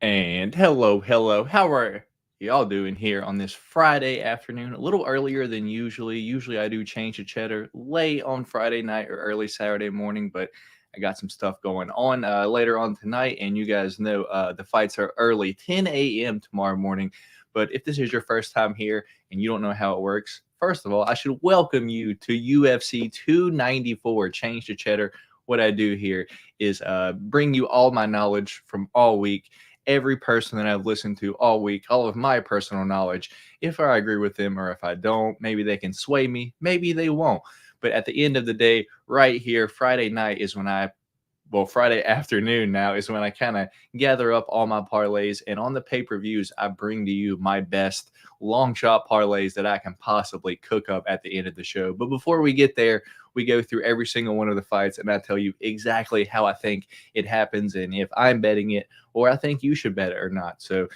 And hello. How are y'all doing here on this Friday afternoon? A little earlier than usually. Usually I do change to cheddar late on Friday night or early Saturday morning, but I got some stuff going on later on tonight. And you guys know the fights are early, 10 a.m. tomorrow morning. But if this is your first time here and you don't know how it works, first of all, I should welcome you to UFC 294, Change to Cheddar. What I do here is bring you all my knowledge from all week, every person that I've listened to all week, all of my personal knowledge. If I agree with them or if I don't, maybe they can sway me, maybe they won't. But at the end of the day, right here, Friday night is when Friday afternoon now is when I kind of gather up all my parlays. And on the pay per views, I bring to you my best long shot parlays that I can possibly cook up at the end of the show. But before we get there, we go through every single one of the fights and I tell you exactly how I think it happens and if I'm betting it or I think you should bet it or not. So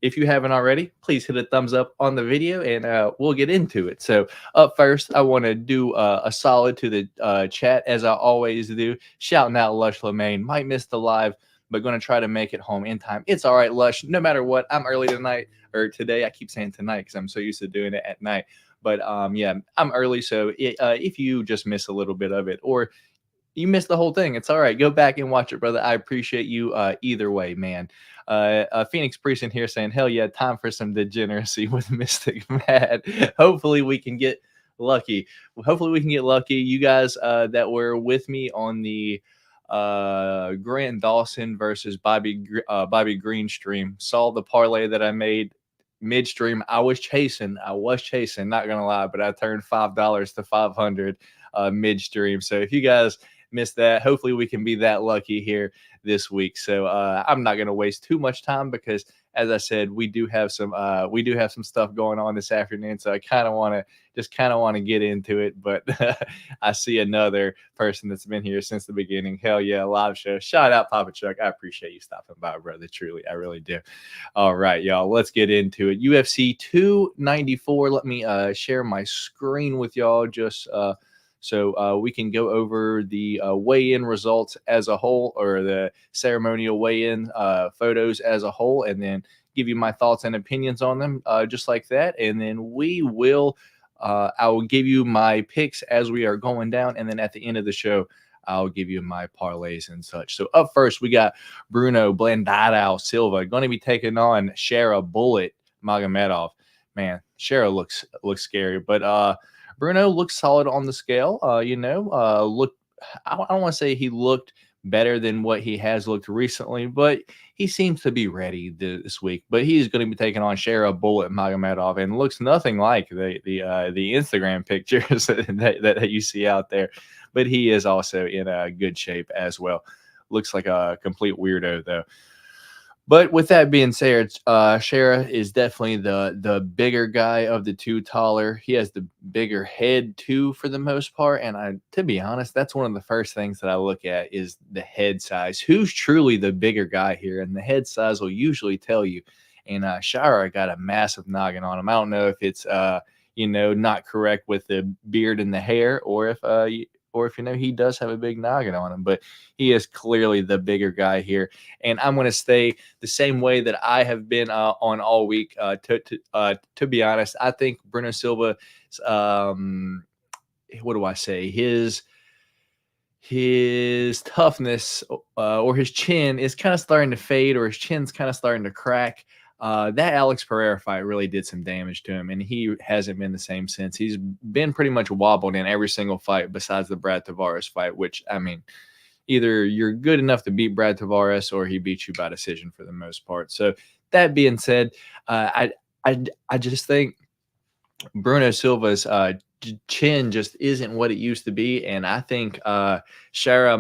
if you haven't already, please hit a thumbs up on the video and we'll get into it. So up first, I want to do a solid to the chat as I always do. Shouting out Lush Lemaine. Might miss the live, but going to try to make it home in time. It's all right, Lush. No matter what, I'm early tonight or today. I keep saying tonight because I'm so used to doing it at night. But yeah, I'm early. So if you just miss a little bit of it or you missed the whole thing, it's all right. Go back and watch it, brother. I appreciate you either way, man. Phoenix Priest in here saying, hell yeah, time for some degeneracy with Mystic Mad. Hopefully we can get lucky. You guys that were with me on the Grant Dawson versus Bobby Green stream saw the parlay that I made midstream. I was chasing, not gonna lie, but I turned $5 to 500 midstream. So if you guys missed that, hopefully we can be that lucky here this week. So I'm not going to waste too much time because, as I said, we do have some stuff going on this afternoon. So I kind of want to get into it. But I see another person that's been here since the beginning. Hell yeah, live show. Shout out Papa Chuck. I appreciate you stopping by, brother. Truly, I really do. All right, y'all, let's get into it. UFC 294. Let me share my screen with y'all just so we can go over the weigh-in results as a whole, or the ceremonial weigh-in photos as a whole, and then give you my thoughts and opinions on them just like that. And then I will give you my picks as we are going down. And then at the end of the show, I'll give you my parlays and such. So up first, we got Bruno Blandado Silva going to be taking on Shara Bullet Magomedov. Man, Shara looks scary, but Bruno looks solid on the scale. I don't want to say he looked better than what he has looked recently, but he seems to be ready this week. But he's going to be taking on Shara Bullet Magomedov and looks nothing like the Instagram pictures that you see out there. But he is also in a good shape as well. Looks like a complete weirdo though. But with that being said, Shara is definitely the bigger guy of the two, taller. He has the bigger head too, for the most part. And to be honest, that's one of the first things that I look at is the head size. Who's truly the bigger guy here? And the head size will usually tell you. And Shara got a massive noggin on him. I don't know if it's not correct with the beard and the hair, or if he does have a big noggin on him, but he is clearly the bigger guy here. And I'm going to stay the same way that I have been on all week. To be honest, I think Bruno Silva, what do I say? His toughness or his chin is kind of starting to fade, or his chin's kind of starting to crack. That Alex Pereira fight really did some damage to him, and he hasn't been the same since. He's been pretty much wobbled in every single fight besides the Brad Tavares fight, which, I mean, either you're good enough to beat Brad Tavares or he beats you by decision for the most part. So that being said, I just think Bruno Silva's chin just isn't what it used to be. And I think Shara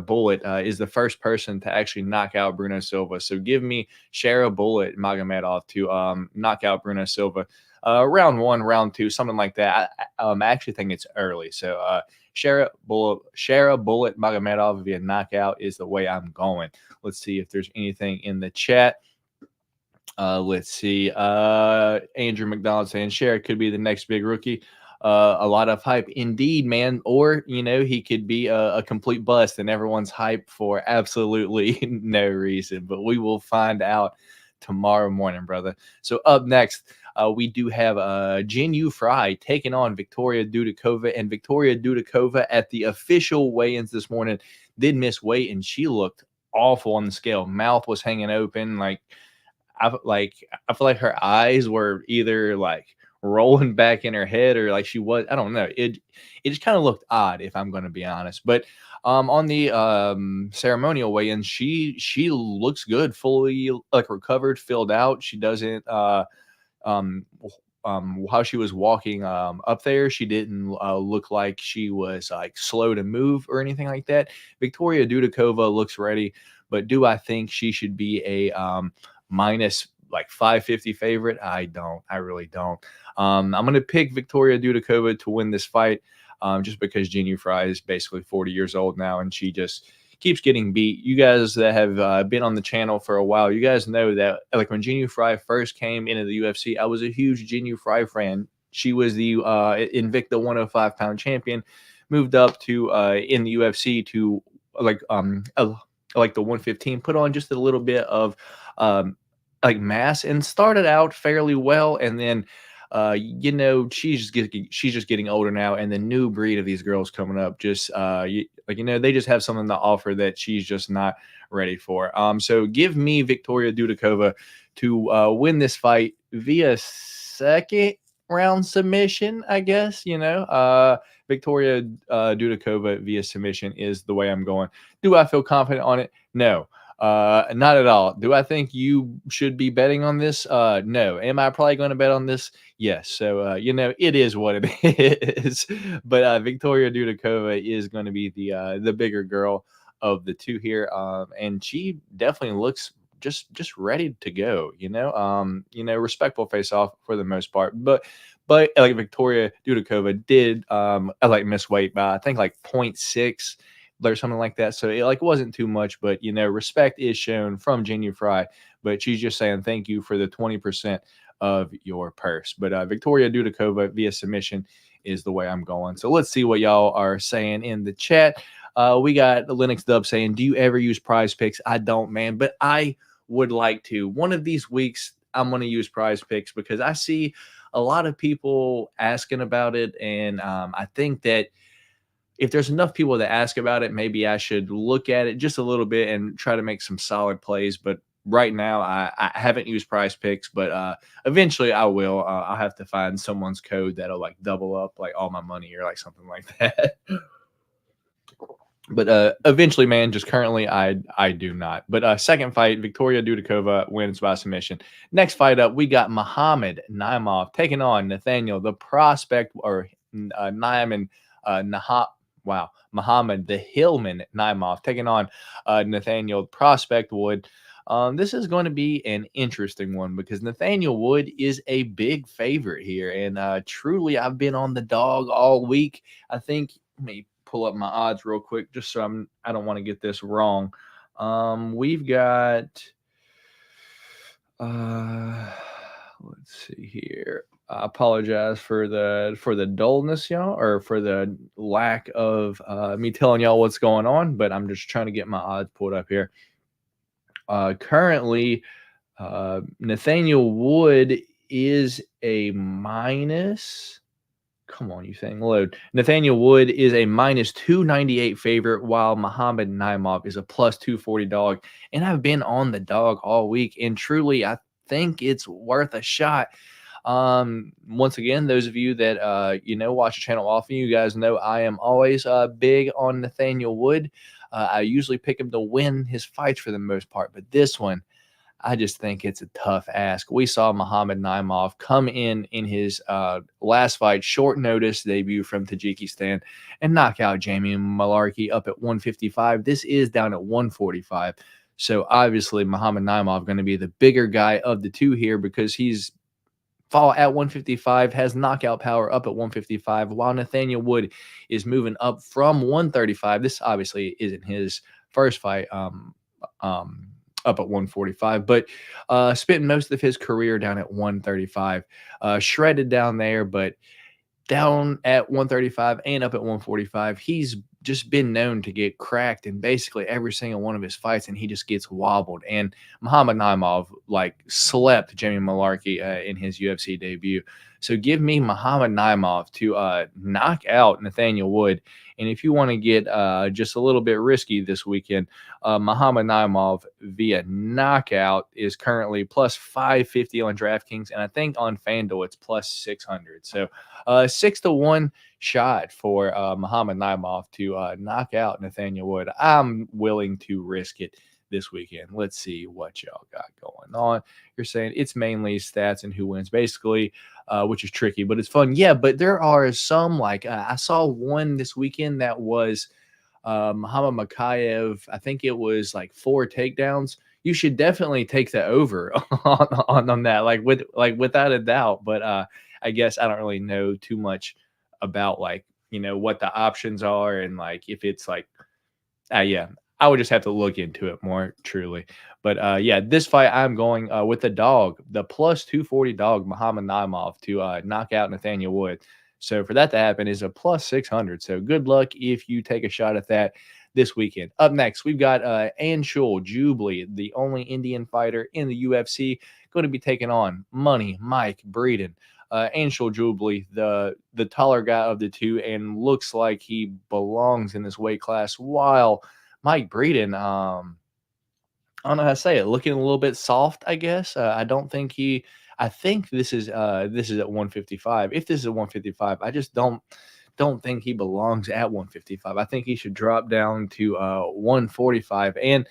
Bullet, is the first person to actually knock out Bruno Silva. So give me Shara Bullet Magomedov to knock out Bruno Silva. Round one, round two, something like that. I actually think it's early. So Shara Bullet Magomedov via knockout is the way I'm going. Let's see if there's anything in the chat. Let's see. Andrew McDonald saying Shara could be the next big rookie. a lot of hype indeed, man. Or, he could be a complete bust and everyone's hype for absolutely no reason. But we will find out tomorrow morning, brother. So up next, we do have Jin Yu Fry taking on Victoria Dudikova. And Victoria Dudikova at the official weigh-ins this morning did miss weight, and she looked awful on the scale. Mouth was hanging open. I feel like her eyes were either like rolling back in her head or like she was. I don't know. It just kind of looked odd, if I'm going to be honest. But on the ceremonial weigh-in, she looks good, fully like recovered, filled out. She doesn't um how she was walking up there, she didn't look like she was like slow to move or anything like that. Victoria Dudikova looks ready, but do I think she should be a minus like 550 favorite? I really don't. I'm going to pick Victoria Dudikova to win this fight, just because Jin Yu Fry is basically 40 years old now, and she just keeps getting beat. You guys that have been on the channel for a while, you guys know that like when Jin Yu Fry first came into the UFC, I was a huge Jin Yu Fry fan. She was the Invicta 105-pound champion, moved up to in the UFC to like like the 115, put on just a little bit of um, like mass and started out fairly well, and then she's just getting older now, and the new breed of these girls coming up just they just have something to offer that she's just not ready for. So give me Victoria Dudikova to win this fight via second round submission, I guess. Victoria Dudikova via submission is the way I'm going. Do I feel confident on it? No. Not at all. Do I think you should be betting on this? No. Am I probably going to bet on this? Yes. So, it is what it is. But Victoria Dudikova is going to be the bigger girl of the two here, and she definitely looks just ready to go. Respectful face off for the most part, but like Victoria Dudikova did like miss weight by I think like 0.6 or something like that. So it like wasn't too much, but respect is shown from Jin Yu Fry. But she's just saying thank you for the 20% of your purse. But Victoria Dudikova via submission is the way I'm going. So let's see what y'all are saying in the chat. We got Linux Dub saying, "Do you ever use Prize Picks?" I don't, man, but I would like to. One of these weeks, I'm going to use Prize Picks because I see a lot of people asking about it, and I think that if there's enough people that ask about it, maybe I should look at it just a little bit and try to make some solid plays. But right now, I haven't used Prize Picks, but eventually I will. I'll have to find someone's code that'll like double up like all my money or like something like that. But eventually, man, just currently, I do not. But second fight, Victoria Dudikova wins by submission. Next fight up, we got Muhammad Naimov taking on Nathaniel, the prospect, or Naiman Wow, Muhammad the Hillman Naimov taking on Nathaniel Prospect Wood. This is going to be an interesting one because Nathaniel Wood is a big favorite here, and truly, I've been on the dog all week. I think. Let me pull up my odds real quick just so I don't want to get this wrong. We've got let's see here. I apologize for the dullness, y'all, or for the lack of me telling y'all what's going on, but I'm just trying to get my odds pulled up here. Currently, Nathaniel Wood is a minus. Come on, you thing, load. Nathaniel Wood is a minus 298 favorite, while Muhammad Naimov is a plus 240 dog. And I've been on the dog all week, and truly, I think it's worth a shot. Once again, those of you that watch the channel often, you guys know I am always big on Nathaniel Wood. I usually pick him to win his fights for the most part, but this one, I just think it's a tough ask. We saw Muhammad Naimov come in his last fight, short notice debut from Tajikistan, and knock out Jamie Malarkey up at 155. This is down at 145. So obviously Muhammad Naimov going to be the bigger guy of the two here because he's fall at 155, has knockout power up at 155, while Nathaniel Wood is moving up from 135. This obviously isn't his first fight. Up at 145, but spent most of his career down at 135, shredded down there. But down at 135 and up at 145. He's just been known to get cracked in basically every single one of his fights, and he just gets wobbled. And Muhammad Naimov like slept Jamie Malarkey in his UFC debut. So give me Muhammad Naimov to knock out Nathaniel Wood. And if you want to get just a little bit risky this weekend, Muhammad Naimov via knockout is currently plus 550 on DraftKings, and I think on FanDuel it's plus 600. So 6-1 shot for Muhammad Naimov to knock out Nathaniel Wood. I'm willing to risk it this weekend. Let's see what y'all got going on. You're saying it's mainly stats and who wins, basically, which is tricky, but it's fun. Yeah, but there are some, like I saw one this weekend that was Muhammad Makachev. I think it was like 4 takedowns. You should definitely take the over on that, like without a doubt. But I guess I don't really know too much about what the options are, and like if it's like yeah, I would just have to look into it more truly. But yeah, this fight I'm going with the dog, the plus 240 dog, Muhammad Naimov, to knock out Nathaniel Wood. So for that to happen is a plus 600. So good luck if you take a shot at that this weekend. Up next, we've got Anshul Jubilee, the only Indian fighter in the UFC, going to be taking on Money Mike Breeden. Anshul Jubilee, the taller guy of the two, and looks like he belongs in this weight class, while Mike Breeden, I don't know how to say it, looking a little bit soft, I guess. I don't think I think this is at 155. If this is at 155, I just don't think he belongs at 155. I think he should drop down to 145. And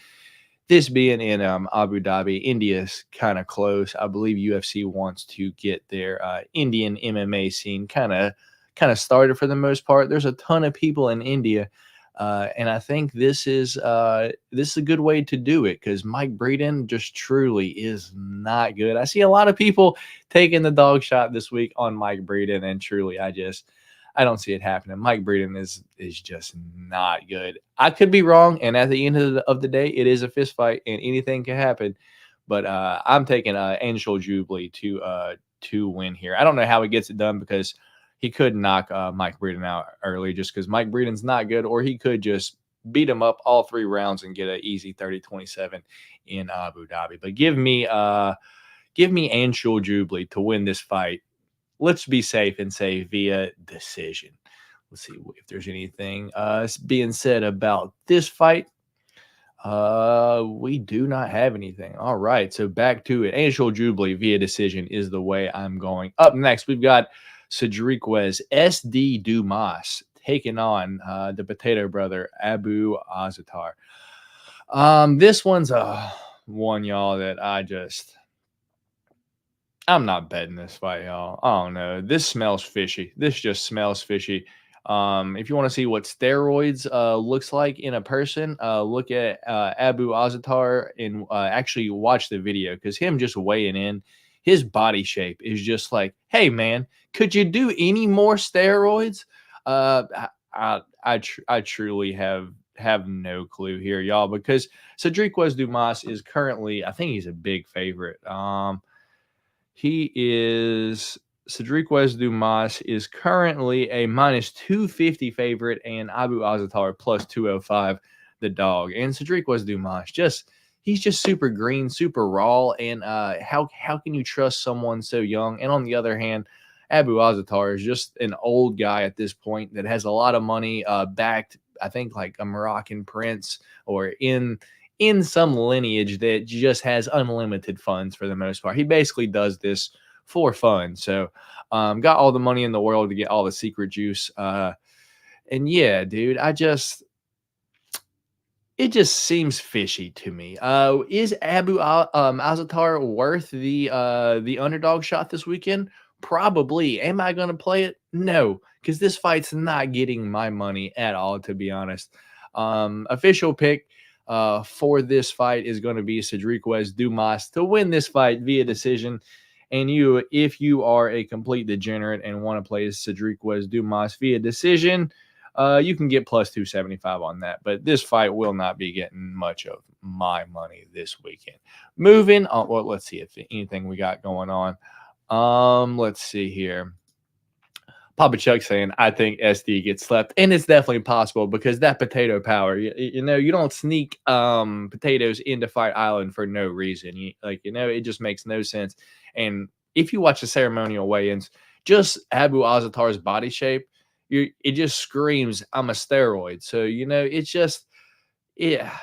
this being in Abu Dhabi, India's kind of close. I believe UFC wants to get their Indian MMA scene kind of started for the most part. There's a ton of people in India, and I think this is a good way to do it, because Mike Breeden just truly is not good. I see a lot of people taking the dog shot this week on Mike Breeden, and truly, I don't see it happening. Mike Breeden is just not good. I could be wrong, and at the end of the day, it is a fist fight, and anything can happen. But I'm taking Anshul Jubilee to win here. I don't know how he gets it done, because he could knock Mike Breeden out early, just because Mike Breeden's not good, or he could just beat him up all 3 rounds and get an easy 30-27 in Abu Dhabi. But give me Anshul Jubilee to win this fight. Let's be safe and say via decision. Let's see if there's anything being said about this fight. We do not have anything. All right, so back to it. Anshul Jubilee via decision is the way I'm going. Up next, we've got Cedriquez SD Dumas taking on the Potato Brother, Abu Azatar. This one's one, y'all, that I'm not betting this fight, y'all. I don't know. This smells fishy. This just smells fishy. If you want to see what steroids looks like in a person, look at Abu Azatar and actually watch the video, because him just weighing in, his body shape is just like, hey, man, could you do any more steroids? I truly have no clue here, y'all, because Cedriquez Dumas is currently, I think he's a big favorite. Cedriquez Dumas is currently a minus 250 favorite, and Abu Azatar plus 205, the dog. And Cedriquez Dumas, he's just super green, super raw. And how can you trust someone so young? And on the other hand, Abu Azatar is just an old guy at this point that has a lot of money, backed, I think, like a Moroccan prince, or in some lineage that just has unlimited funds for the most part. He basically does this for fun. So got all the money in the world to get all the secret juice. And yeah, dude, it just seems fishy to me. Is Abu Azatar worth the underdog shot this weekend? Probably. Am I going to play it? No, because this fight's not getting my money at all, to be honest. Official pick for this fight is going to be Cedriquez Dumas to win this fight via decision. And if you are a complete degenerate and want to play Cedriquez Dumas via decision, you can get plus 275 on that. But this fight will not be getting much of my money this weekend. Moving on. Well, let's see if anything we got going on. Let's see here. Papa Chuck saying, I think SD gets slept. And it's definitely possible because that potato power, you don't sneak potatoes into Fight Island for no reason. It just makes no sense. And if you watch the ceremonial weigh-ins, just Abu Azatar's body shape, it just screams, I'm a steroid. So, it's just, yeah,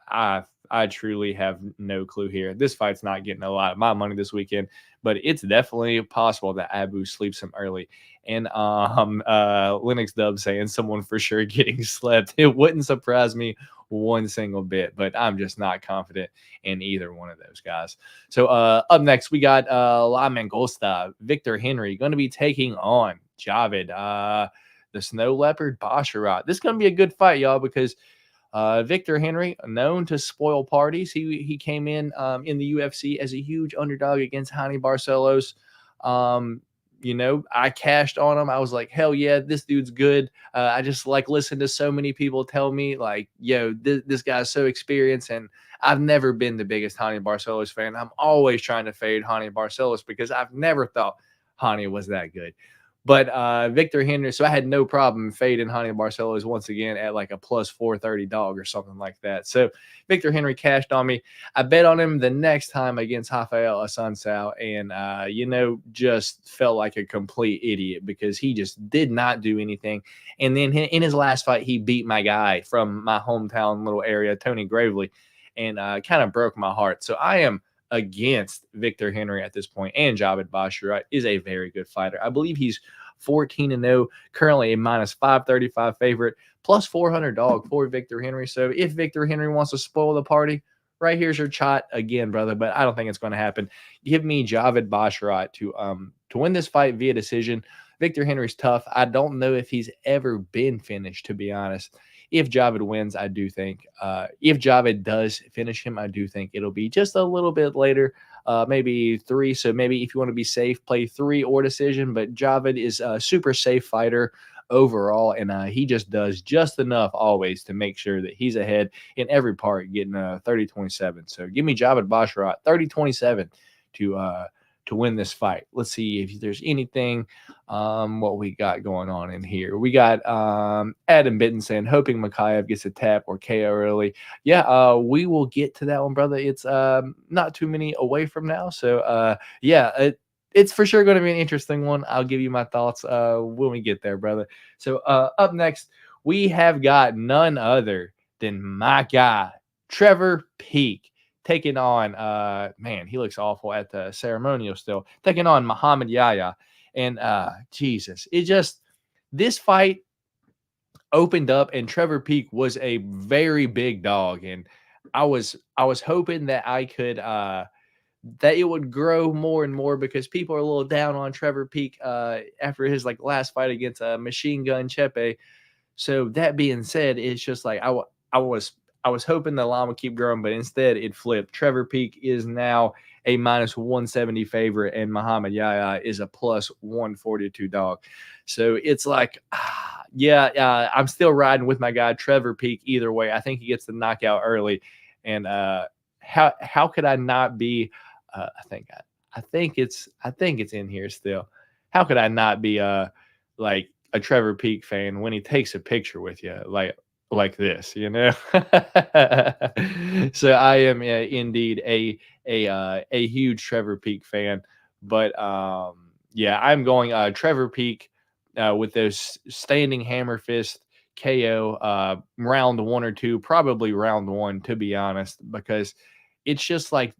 I truly have no clue here. This fight's not getting a lot of my money this weekend, but it's definitely possible that Abu sleeps him early. And Linux Dub saying someone for sure getting slept. It wouldn't surprise me one single bit, but I'm just not confident in either one of those guys. So up next, we got La Mangosta, Victor Henry, going to be taking on Javed, the Snow Leopard, Basharat. This is going to be a good fight, y'all, because Victor Henry, known to spoil parties. He came in the UFC as a huge underdog against Hani Barcelos. I cashed on him. I was like, hell yeah, this dude's good. I just like listen to so many people tell me like, yo, this guy's so experienced. And I've never been the biggest Hani Barcelos fan. I'm always trying to fade Hani Barcelos because I've never thought Hani was that good. But Victor Henry, so I had no problem fading Hani Barcelos once again at like a plus 430 dog or something like that. So Victor Henry cashed on me. I bet on him the next time against Rafael Assunção and, just felt like a complete idiot because he just did not do anything. And then in his last fight, he beat my guy from my hometown little area, Tony Gravely, and kind of broke my heart. So I am against Victor Henry at this point, and Javed Basharat is a very good fighter. I believe he's 14-0, currently a minus 535 favorite, plus 400 dog for Victor Henry. So if Victor Henry wants to spoil the party, right here's your shot again, brother. But I don't think it's going to happen. Give me Javed Basharat to win this fight via decision. Victor Henry's tough. I don't know if he's ever been finished, to be honest. If Javed wins, I do think. If Javed does finish him, I do think it'll be just a little bit later, maybe 3. So maybe if you want to be safe, play 3 or decision. But Javed is a super safe fighter overall, and he just does just enough always to make sure that he's ahead in every part, getting 30-27. So give me Javed Basharat 30-27 to win this fight. Let's see if there's anything what we got going on in here. We got Adam Bitten saying, hoping Makachev gets a tap or KO early. Yeah, we will get to that one, brother. It's not too many away from now. So, it's for sure going to be an interesting one. I'll give you my thoughts when we get there, brother. So up next, we have got none other than my guy, Trevor Peak, taking on, man, he looks awful at the ceremonial still, taking on Muhammad Yahya. And Jesus, this fight opened up and Trevor Peak was a very big dog. And I was hoping that I could, that it would grow more and more because people are a little down on Trevor Peak after his like last fight against Machine Gun Chepe. So that being said, it's just like I was hoping the line would keep growing, but instead it flipped. Trevor Peak is now a minus 170 favorite, and Muhammad Yahya is a plus 142 dog. So it's like, I'm still riding with my guy Trevor Peak either way. I think he gets the knockout early, and how could I not be? I think it's in here still. How could I not be like a Trevor Peak fan when he takes a picture with you like this, So I am indeed a huge Trevor Peak fan, but I'm going Trevor Peak with those standing hammer fist KO round 1 or 2, probably round 1 to be honest, because it's just like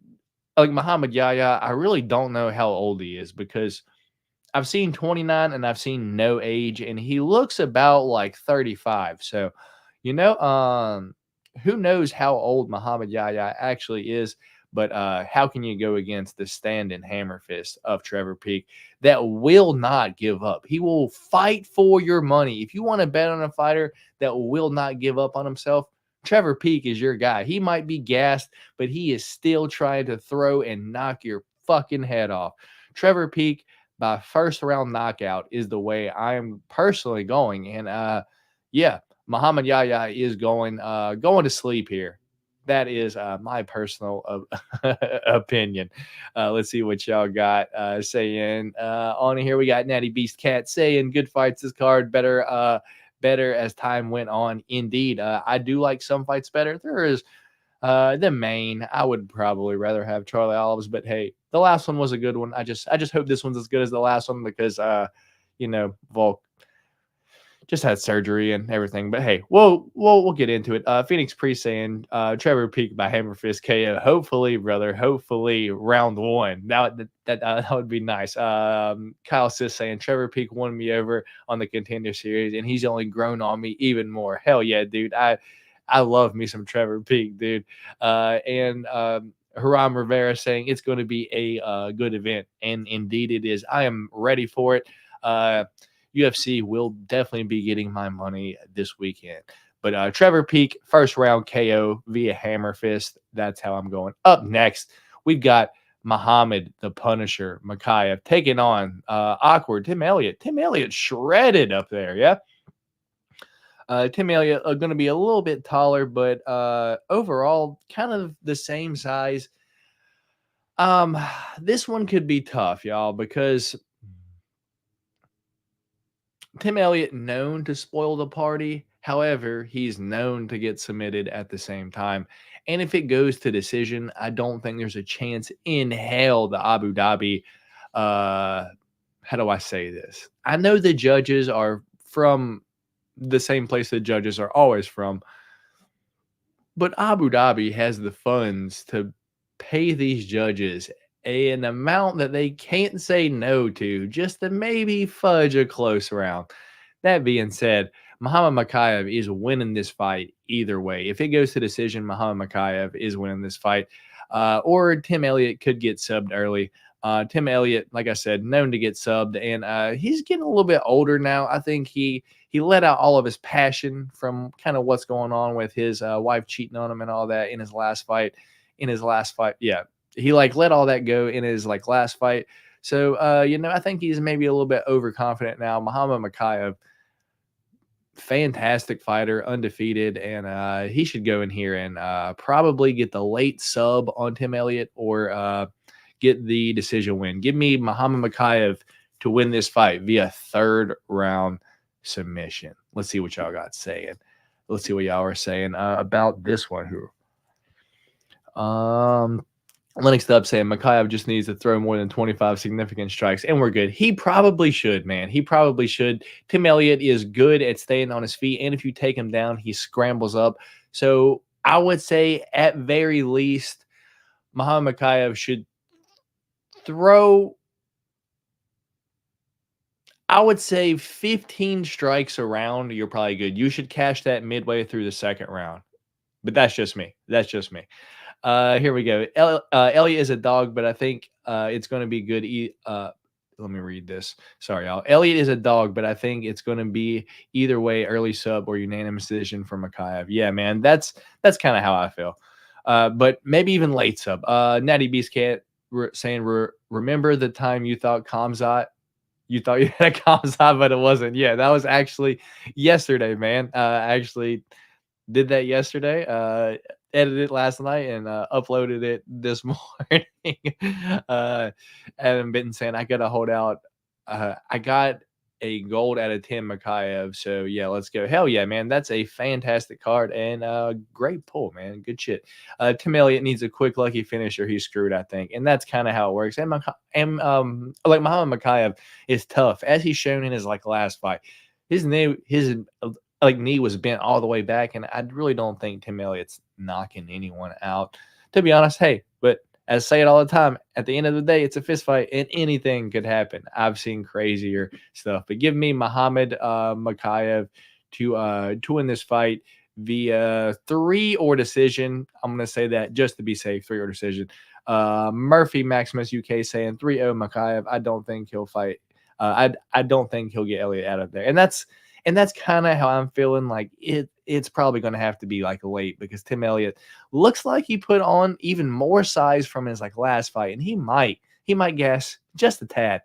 Muhammad Yahya. I really don't know how old he is because I've seen 29 and I've seen no age, and he looks about like 35. So, who knows how old Muhammad Yahya actually is, but how can you go against the stand-in hammer fist of Trevor Peak that will not give up? He will fight for your money. If you want to bet on a fighter that will not give up on himself, Trevor Peak is your guy. He might be gassed, but he is still trying to throw and knock your fucking head off. Trevor Peak by first round knockout is the way I am personally going. And Muhammad Yahya is going to sleep here. That is my personal opinion. Let's see what y'all got saying on here. We got Natty Beast Cat saying good fights this card better as time went on. Indeed, I do like some fights better. There is the main. I would probably rather have Charlie Olives, but hey, the last one was a good one. I just hope this one's as good as the last one because Volk just had surgery and everything. But hey, we'll get into it. Phoenix Priest saying Trevor Peak by Hammer Fist KO. Hopefully, brother. Hopefully, round one. Now that would be nice. Kyle Sis saying Trevor Peak won me over on the Contender Series, and he's only grown on me even more. Hell yeah, dude. I love me some Trevor Peak, dude. And Haram Rivera saying it's going to be a good event, and indeed it is. I am ready for it. UFC will definitely be getting my money this weekend. But Trevor Peak, first round KO via hammer fist. That's how I'm going. Up next, we've got Muhammad the Punisher Makachev taking on awkward Tim Elliott. Tim Elliott shredded up there, yeah. Tim Elliott going to be a little bit taller, but overall kind of the same size. This one could be tough, y'all, because Tim Elliott known to spoil the party. However, he's known to get submitted at the same time. And if it goes to decision, I don't think there's a chance in hell the Abu Dhabi. How do I say this? I know the judges are from the same place the judges are always from, but Abu Dhabi has the funds to pay these judges an amount that they can't say no to just to maybe fudge a close round. That being said, Muhammad Makachev is winning this fight either way. If it goes to decision, Muhammad Makachev is winning this fight. Or Tim Elliott could get subbed early. Tim Elliott, like I said, known to get subbed, and he's getting a little bit older now. I think he let out all of his passion from kind of what's going on with his wife cheating on him and all that in his last fight. Yeah, he let all that go in his last fight. So I think he's maybe a little bit overconfident now. Muhammad Makachev, fantastic fighter, undefeated, and he should go in here and probably get the late sub on Tim Elliott or get the decision win. Give me Muhammad Makachev to win this fight via third round submission. Let's see what y'all got saying. Let's see what y'all are saying about this one here. Lennox Dub saying Makachev just needs to throw more than 25 significant strikes, and we're good. He probably should, man. He probably should. Tim Elliott is good at staying on his feet, and if you take him down, he scrambles up. So I would say, at very least, Muhammad Makachev should throw, I would say, 15 strikes around. You're probably good. You should cash that midway through the second round. But that's just me. Here we go. Elliott is a dog, but I think it's going to be good. Let me read this. Sorry, y'all. Elliott is a dog, but I think it's going to be either way, early sub or unanimous decision for Makachev. Yeah, man, that's kind of how I feel. But maybe even late sub. Natty Beast Cat saying, remember the time you thought Khamzat? You thought you had a Khamzat, but it wasn't. Yeah, that was actually yesterday, man. I actually did that yesterday. Edited it last night and uploaded it this morning. Adam Bitten saying, I got to hold out. I got a gold out of 10 Makachev. So, yeah, let's go. Hell yeah, man. That's a fantastic card and great pull, man. Good shit. Tim Elliott needs a quick, lucky finisher. He's screwed, I think. And that's kind of how it works. And Muhammad Makachev is tough, as he's shown in his last fight. His knee was bent all the way back, and I really don't think Tim Elliott's knocking anyone out, to be honest. Hey, but as I say it all the time, at the end of the day, it's a fist fight, and anything could happen. I've seen crazier stuff, but give me Muhammad Makachev to win this fight via 3 or decision. I'm going to say that just to be safe, 3 or decision. Murphy Maximus UK saying 3-0 Makachev. I don't think he'll fight. I don't think he'll get Elliott out of there, and that's kind of how I'm feeling. It's probably going to have to be late, because Tim Elliott looks like he put on even more size from his last fight, and he might gas just a tad.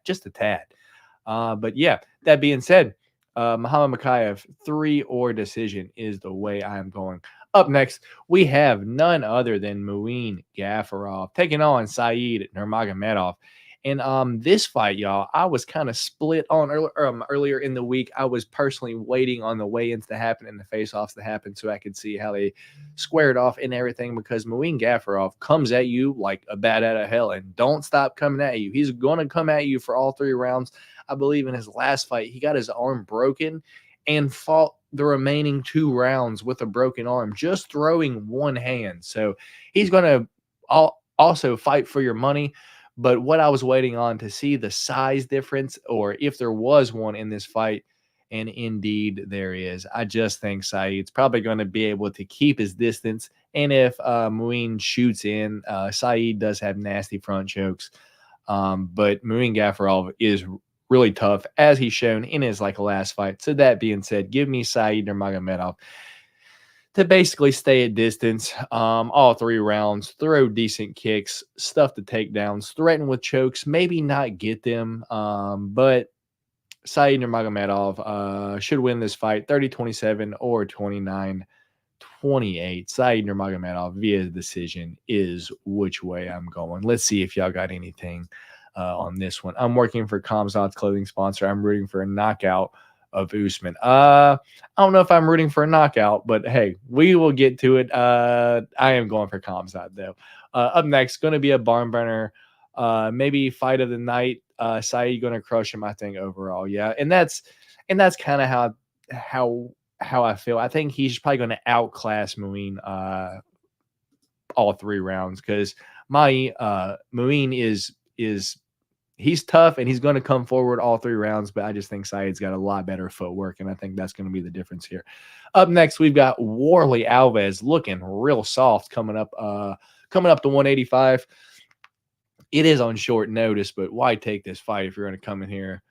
But yeah, that being said, Muhammad Makachev 3 or decision is the way I'm going. Up next, we have none other than Muin Gaffarov taking on Saeed Nurmagomedov. And this fight, y'all, I was kind of split on earlier in the week. I was personally waiting on the weigh-ins to happen and the face-offs to happen so I could see how they squared off and everything, because Muin Gaffarov comes at you like a bat out of hell and don't stop coming at you. He's going to come at you for all 3 rounds. I believe in his last fight, he got his arm broken and fought the remaining 2 rounds with a broken arm, just throwing one hand. So he's going to also fight for your money. But what I was waiting on to see the size difference, or if there was one in this fight, and indeed there is. I just think Saeed's probably going to be able to keep his distance. And if Muin shoots in, Saeed does have nasty front chokes. But Muin Gaffarov is really tough, as he's shown in his last fight. So that being said, give me Saeed Nurmagomedov to basically stay at distance all 3 rounds, throw decent kicks, stuff the takedowns, threaten with chokes, maybe not get them. But Saeed Nurmagomedov should win this fight 30-27 or 29-28. Saeed Nurmagomedov via decision is which way I'm going. Let's see if y'all got anything on this one. I'm working for Khamzat's clothing sponsor. I'm rooting for a knockout of Usman. I don't know if I'm rooting for a knockout, but hey, we will get to it. I am going for Khamzat though. Up next, going to be a barn burner. Maybe fight of the night. Saeed going to crush him, I think, overall. Yeah, and that's kind of how I feel. I think he's probably going to outclass Muin all 3 rounds, because Muin is he's tough and he's going to come forward all 3 rounds, but I just think Saeed's got a lot better footwork, and I think that's going to be the difference here. Up next, we've got Warlley Alves looking real soft coming up to 185. It is on short notice, but why take this fight if you're going to come in here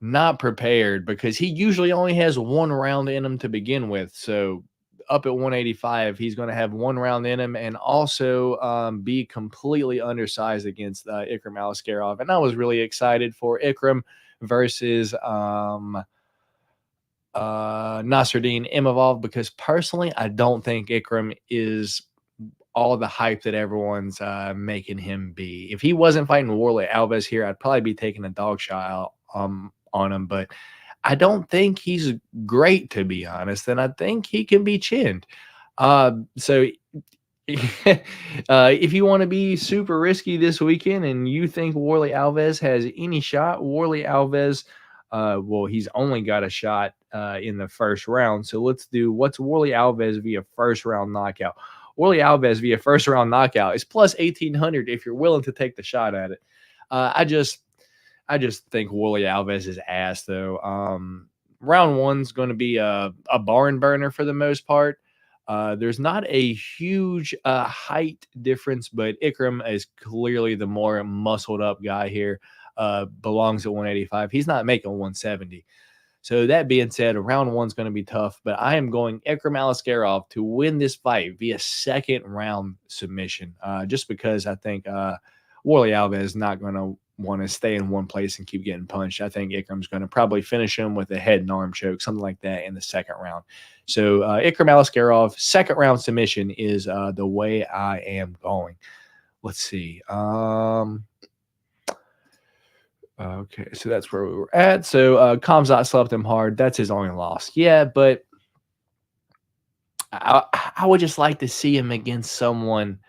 not prepared? Because he usually only has 1 round in him to begin with. So up at 185, he's going to have 1 round in him, and also be completely undersized against Ikram Aliskerov. And I was really excited for Ikram versus Nasruddin Imavov, because personally, I don't think Ikram is all the hype that everyone's making him be. If he wasn't fighting Warlley Alves here, I'd probably be taking a dog shot on him, but I don't think he's great, to be honest, and I think he can be chinned. So if you want to be super risky this weekend and you think Warlley Alves has any shot, Warlley Alves, well, he's only got a shot in the first round. So let's do what's Warlley Alves via first round knockout. Warlley Alves via first round knockout is plus 1,800 if you're willing to take the shot at it. I just think Warlley Alves is ass, though. Round 1's going to be a barn burner for the most part. There's not a huge height difference, but Ikram is clearly the more muscled up guy here. Belongs at 185. He's not making 170. So that being said, round 1's going to be tough, but I am going Ikram Aliskerov to win this fight via second round submission, just because I think Warlley Alves is not going to want to stay in one place and keep getting punched. I think Ikram's going to probably finish him with a head and arm choke, something like that, in the second round. So Ikram Aliskerov, second round submission is the way I am going. Let's see. Okay, so that's where we were at. So Khamzat slept him hard. That's his only loss. Yeah, but I would just like to see him against someone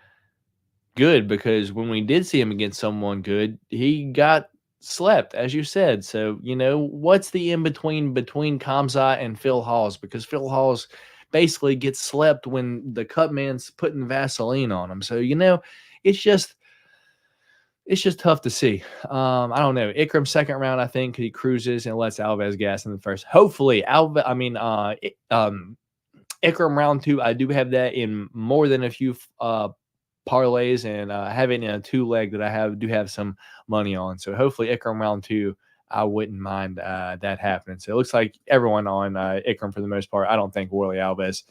good, because when we did see him against someone good, he got slept, as you said. So, what's the in-between between Khamzat and Phil Hawes? Because Phil Hawes basically gets slept when the cut man's putting Vaseline on him. So, it's just tough to see. I don't know. Ikram second round, I think he cruises and lets Alves gas in the first. Hopefully, Ikram round 2, I do have that in more than a few parlays, and have it in a 2-leg that I do have some money on. So hopefully Ikram round 2, I wouldn't mind that happening. So it looks like everyone on Ikram for the most part. I don't think Warlley Alves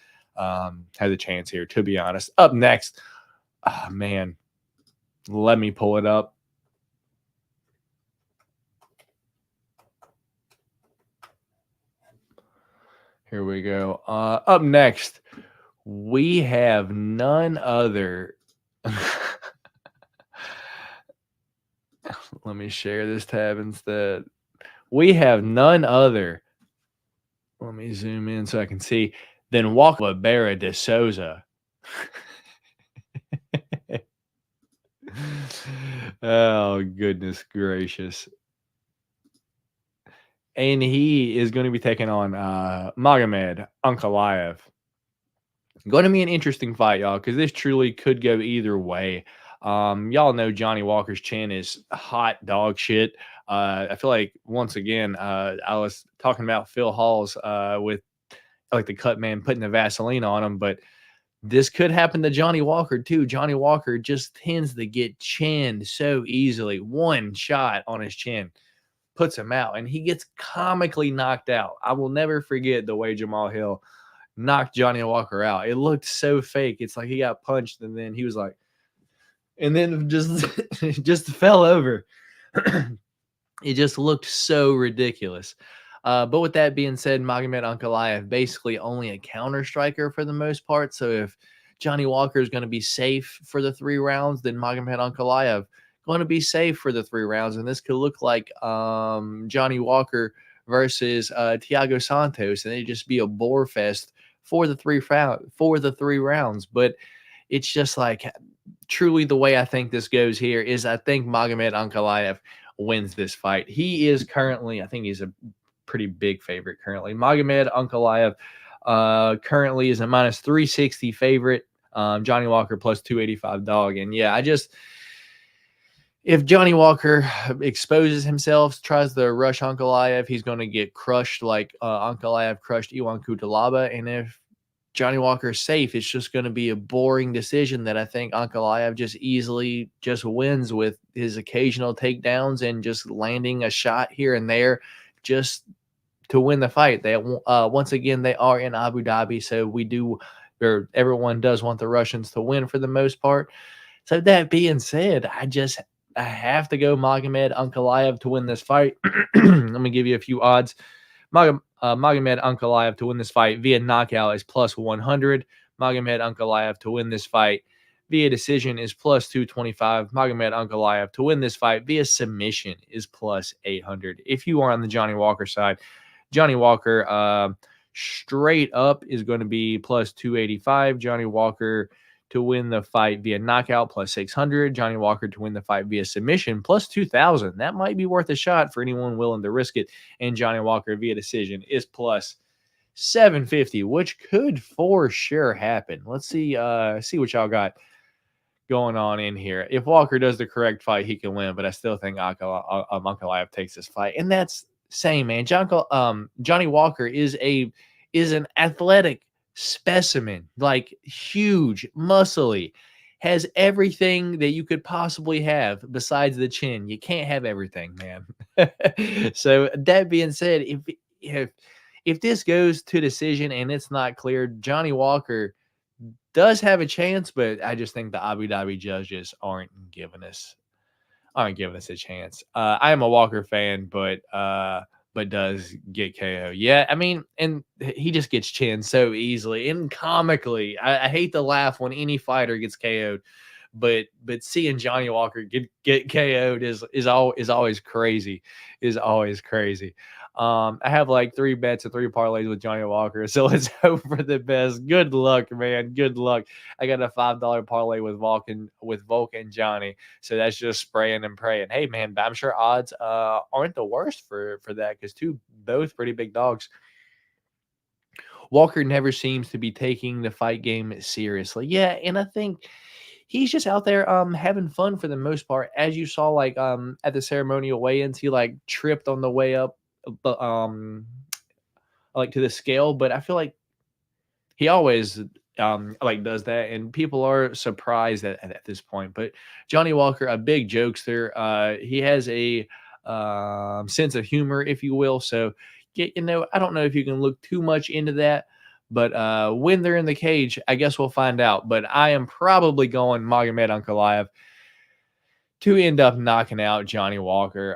has a chance here, to be honest. Up next, man, let me pull it up. Here we go. Up next, we have none other. Let me share this tab instead. We have none other. Let me zoom in so I can see. Than Walker Barra de Souza. Oh, goodness gracious. And he is going to be taking on Magomed Ankalaev. Going to be an interesting fight, y'all, because this truly could go either way. Y'all know Johnny Walker's chin is hot dog shit. I feel like, once again, I was talking about Phil Hall's with like the cut man putting the Vaseline on him, but this could happen to Johnny Walker too. Johnny Walker just tends to get chinned so easily. One shot on his chin puts him out, and he gets comically knocked out. I will never forget the way Jamal Hill knocked Johnny Walker out. It looked so fake. It's like he got punched, and then he was like, and then just just fell over. It just looked so ridiculous. But with that being said, Magomed Ankalaev basically only a counter striker for the most part. So if Johnny Walker is going to be safe for the 3 rounds, then Magomed Ankalaev going to be safe for the 3 rounds. And this could look like Johnny Walker versus Thiago Santos, and it'd just be a bore fest for the 3 rounds. But it's just like, truly the way I think this goes here is I think Magomed Ankalaev wins this fight. He is currently, I think he's a pretty big favorite currently. Magomed Ankalaev currently is a minus 360 favorite. Johnny Walker plus 285 dog. And yeah, if Johnny Walker exposes himself, tries to rush Ankalaev, he's going to get crushed like Ankalaev crushed Iwan Kutalaba. And if Johnny Walker is safe, it's just going to be a boring decision that I think Ankalaev just easily just wins with his occasional takedowns and just landing a shot here and there just to win the fight. They once again, they are in Abu Dhabi, so everyone does want the Russians to win for the most part. So that being said, I have to go Magomed Ankalaev to win this fight. Let me give you a few odds. Magomed Ankalaev to win this fight via knockout is plus 100. Magomed Ankalaev to win this fight via decision is plus 225. Magomed Ankalaev to win this fight via submission is plus 800. If you are on the Johnny Walker side, Johnny Walker straight up is going to be plus 285. Johnny Walker to win the fight via knockout plus 600. Johnny Walker to win the fight via submission plus 2,000. That might be worth a shot for anyone willing to risk it. And Johnny Walker via decision is plus 750, which could for sure happen. Let's see what y'all got going on in here. If Walker does the correct fight, he can win, but I still think Ankalaev takes this fight. And that's saying, man, Johnny Walker is an athletic specimen, like huge, muscly, has everything that you could possibly have besides the chin. You can't have everything, man. So that being said, if this goes to decision and it's not cleared, Johnny Walker does have a chance, but I just think the Abu Dhabi judges aren't giving us a chance. I am a Walker fan, but does get KO. Yeah, I mean, and he just gets chinned so easily and comically. I hate to laugh when any fighter gets KO'd, but seeing Johnny Walker get KO'd is always crazy. Is always crazy. I have like 3 bets and 3 parlays with Johnny Walker, so let's hope for the best. Good luck, man. Good luck. I got a $5 parlay with Volk and Johnny, so that's just spraying and praying. Hey, man, but I'm sure odds aren't the worst for that because both pretty big dogs. Walker never seems to be taking the fight game seriously. Yeah, and I think he's just out there having fun for the most part. As you saw, like at the ceremonial weigh-ins, he like tripped on the way up, like to the scale. But I feel like he always like does that, and people are surprised at this point. But Johnny Walker, a big jokester. He has a sense of humor, if you will. So I don't know if you can look too much into that. But when they're in the cage, I guess we'll find out. But I am probably going Magomed Ankalaev to end up knocking out Johnny Walker,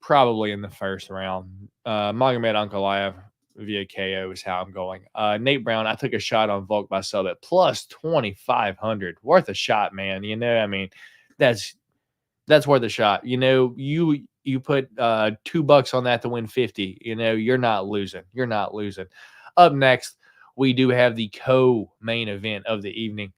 probably in the first round. Magomed Ankalaev via KO is how I'm going. Nate Brown, I took a shot on Volk by sub at plus 2,500. Worth a shot, man. You know, I mean, that's worth a shot. You know, you put $2 on that to win 50. You know, you're not losing. You're not losing. Up next, we do have the co-main event of the evening,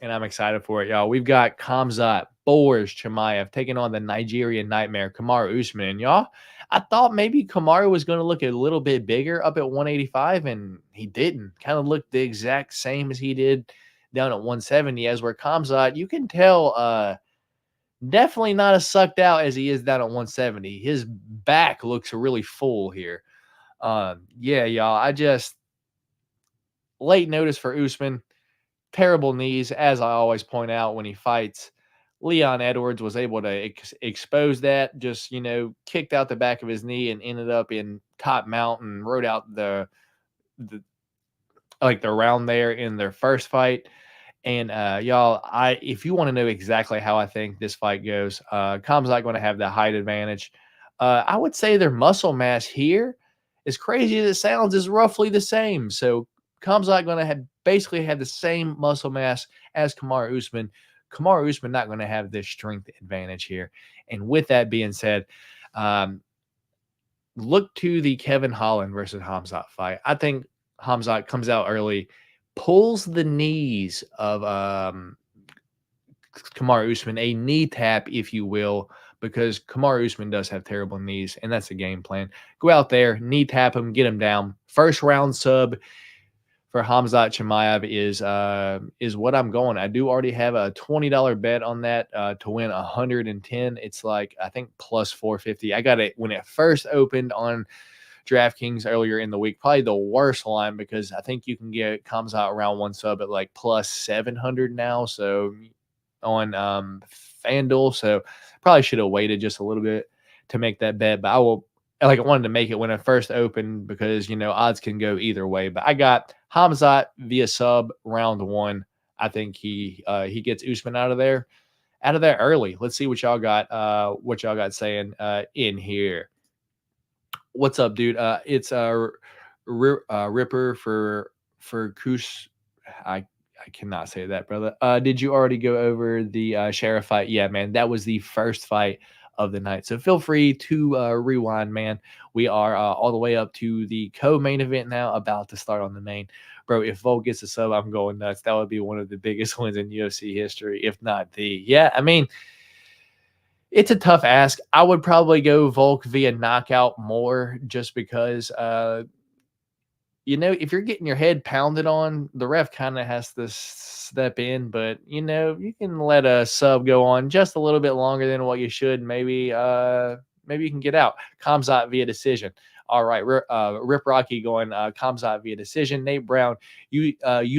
and I'm excited for it, y'all. We've got Khamzat Boris Chimaev taking on the Nigerian Nightmare Kamaru Usman. And y'all, I thought maybe Kamaru was going to look a little bit bigger up at 185, and he didn't. Kind of looked the exact same as he did down at 170. As where Khamzat, you can tell, definitely not as sucked out as he is down at 170. His back looks really full here. Yeah, y'all. I just late notice for Usman. Terrible knees, as I always point out when he fights. Leon Edwards was able to expose that, just, you know, kicked out the back of his knee and ended up in Cotton Mountain, rode out the round there in their first fight. And y'all, if you want to know exactly how I think this fight goes, Khamzat going to have the height advantage. I would say their muscle mass here, as crazy as it sounds, is roughly the same. So Khamzat going to have basically the same muscle mass as Kamaru Usman. Kamaru Usman not going to have this strength advantage here. And with that being said, look to the Kevin Holland versus Khamzat fight. I think Khamzat comes out early, pulls the knees of Kamaru Usman, a knee tap, if you will, because Kamaru Usman does have terrible knees, and that's the game plan. Go out there, knee tap him, get him down. First round sub for Khamzat Chimaev is what I'm going. I do already have a $20 bet on that to win 110. It's like, I think, plus 450. I got it when it first opened on DraftKings earlier in the week. Probably the worst line, because I think you can get Khamzat around one sub at like plus 700 now. So on FanDuel. So probably should have waited just a little bit to make that bet. But I wanted to make it when it first opened, because, you know, odds can go either way. But I got Khamzat via sub round one. I think he gets Usman out of there early. Let's see what y'all got saying in here. What's up, dude? It's Ripper for Kush. I cannot say that, brother. Did you already go over the Sheriff fight? Yeah, man, that was the first fight of the night. So feel free to rewind, man. We are all the way up to the co-main event now, about to start on the main. Bro, if Volk gets a sub, I'm going nuts. That would be one of the biggest wins in UFC history, if not the. Yeah, I mean, it's a tough ask. I would probably go Volk via knockout more, just because, you know, if you're getting your head pounded on, the ref kind of has to step in. But, you know, you can let a sub go on just a little bit longer than what you should. Maybe you can get out. Khamzat via decision. All right, Rip Rocky going Khamzat via decision. Nate Brown, you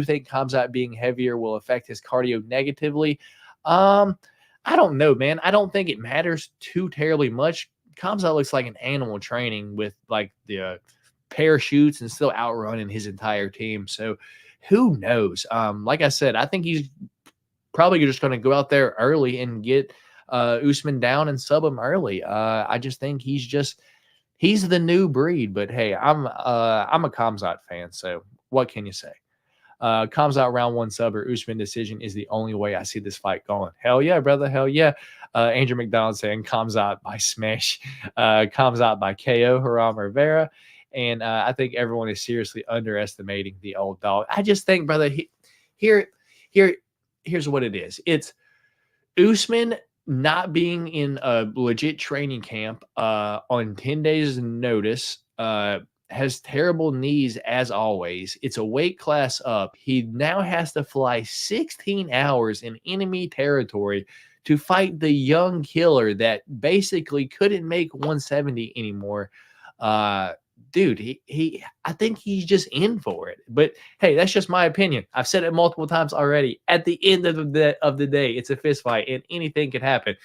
think Khamzat being heavier will affect his cardio negatively? I don't know, man. I don't think it matters too terribly much. Khamzat looks like an animal training with like the parachutes and still outrunning his entire team. So who knows? Like I said, I think he's probably just going to go out there early and get Usman down and sub him early. I just think he's the new breed. But hey, I'm a Khamzat fan, so what can you say? Khamzat round one sub or Usman decision is the only way I see this fight going. Hell yeah, brother. Hell yeah. Andrew McDonald saying Khamzat by smash, Khamzat by KO, Haram Rivera. And I think everyone is seriously underestimating the old dog. I just think, brother, here's what it is. It's Usman not being in a legit training camp on 10 days notice, has terrible knees as always. It's a weight class up. He now has to fly 16 hours in enemy territory to fight the young killer that basically couldn't make 170 anymore. Dude, I think he's just in for it. But hey, that's just my opinion. I've said it multiple times already. At the end of the day, it's a fist fight, and anything could happen.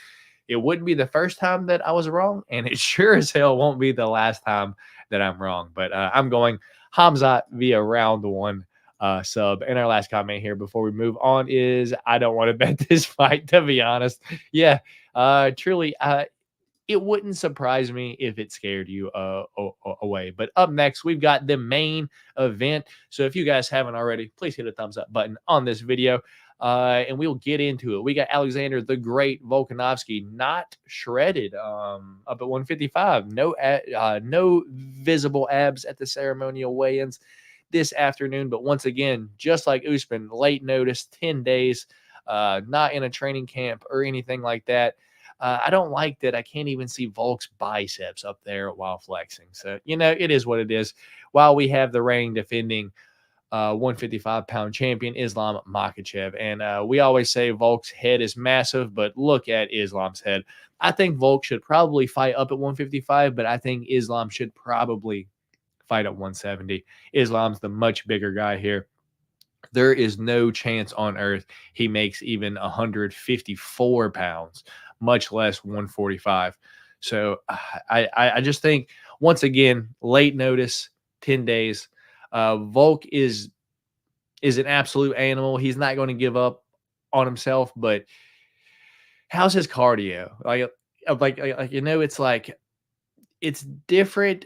It wouldn't be the first time that I was wrong, and it sure as hell won't be the last time that I'm wrong. But I'm going Khamzat via round one sub. And our last comment here before we move on is, I don't want to bet this fight, to be honest. Yeah, truly, it wouldn't surprise me if it scared you away. But up next, we've got the main event. So if you guys haven't already, please hit a thumbs up button on this video. And we'll get into it. We got Alexander the Great Volkanovski, not shredded, up at 155. No visible abs at the ceremonial weigh-ins this afternoon. But once again, just like Usman, late notice, 10 days, not in a training camp or anything like that. I don't like that I can't even see Volk's biceps up there while flexing. So, it is what it is. While we have the reigning defending 155-pound champion, Islam Makachev. And we always say Volk's head is massive, but look at Islam's head. I think Volk should probably fight up at 155, but I think Islam should probably fight at 170. Islam's the much bigger guy here. There is no chance on earth he makes even 154 pounds, much less 145. So I just think, once again, late notice, 10 days. Volk is an absolute animal. He's not going to give up on himself, but how's his cardio? It's like, it's different.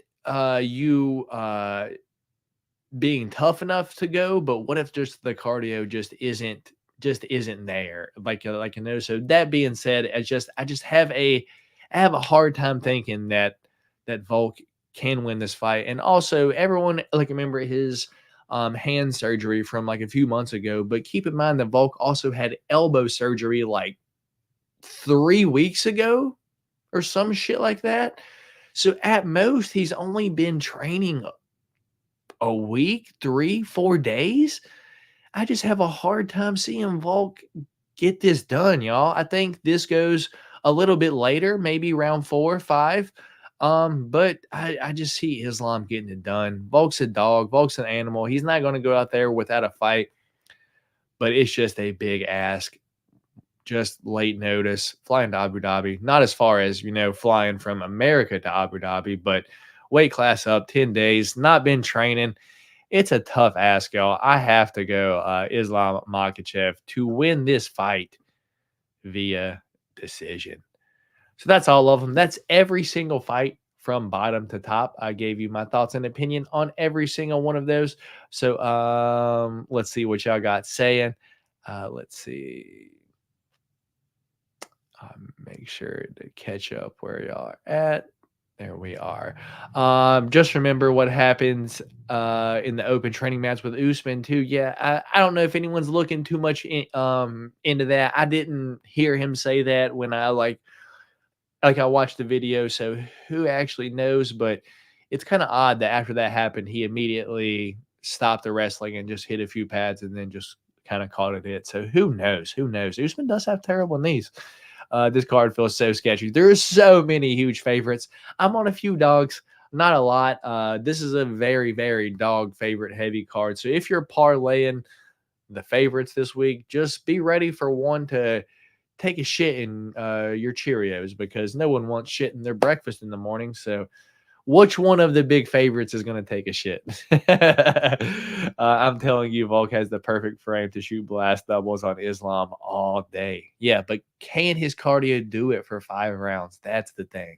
Being tough enough to go, but what if just the cardio just isn't there? So that being said, I just have a hard time thinking that Volk can win this fight. And also, everyone remember his hand surgery from a few months ago, but keep in mind that Volk also had elbow surgery 3 weeks ago or some shit like that. So at most, he's only been training a week, 3-4 days. I just have a hard time seeing Volk get this done, y'all. I think this goes a little bit later, maybe round 4 or 5. But I just see Islam getting it done. Volk's a dog. Volk's an animal. He's not going to go out there without a fight. But it's just a big ask. Just late notice, flying to Abu Dhabi. Not as far as, flying from America to Abu Dhabi, but weight class up, 10 days, not been training. It's a tough ask, y'all. I have to go Islam Makachev to win this fight via decision. So that's all of them. That's every single fight from bottom to top. I gave you my thoughts and opinion on every single one of those. So let's see what y'all got saying. Let's see. Make sure to catch up where y'all are at. There we are. Just remember what happens in the open training match with Usman too. Yeah, I don't know if anyone's looking too much into that. I didn't hear him say that when I I watched the video, so who actually knows? But it's kind of odd that after that happened, he immediately stopped the wrestling and just hit a few pads and then just kind of called it. So who knows? Who knows? Usman does have terrible knees. This card feels so sketchy. There are so many huge favorites. I'm on a few dogs, not a lot. This is a very, very dog favorite heavy card. So if you're parlaying the favorites this week, just be ready for one to take a shit in your Cheerios, because no one wants shit in their breakfast in the morning. So which one of the big favorites is going to take a shit? I'm telling you, Volk has the perfect frame to shoot blast doubles on Islam all day. Yeah, but can his cardio do it for 5 rounds? That's the thing.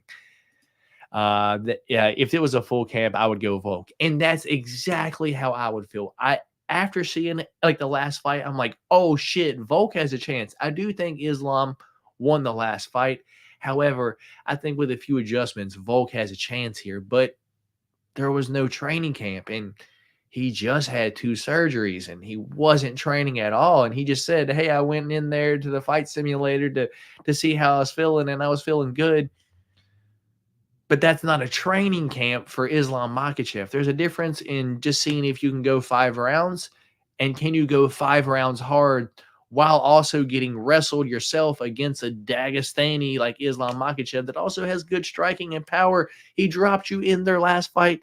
If it was a full camp, I would go Volk. And that's exactly how I would feel. After seeing the last fight, I'm like, oh shit, Volk has a chance. I do think Islam won the last fight. However, I think with a few adjustments, Volk has a chance here, but there was no training camp, and he just had 2 surgeries, and he wasn't training at all. And he just said, hey, I went in there to the fight simulator to see how I was feeling, and I was feeling good. But that's not a training camp for Islam Makachev. There's a difference in just seeing if you can go 5 rounds, and can you go 5 rounds hard while also getting wrestled yourself against a Dagestani like Islam Makachev that also has good striking and power. He dropped you in their last fight.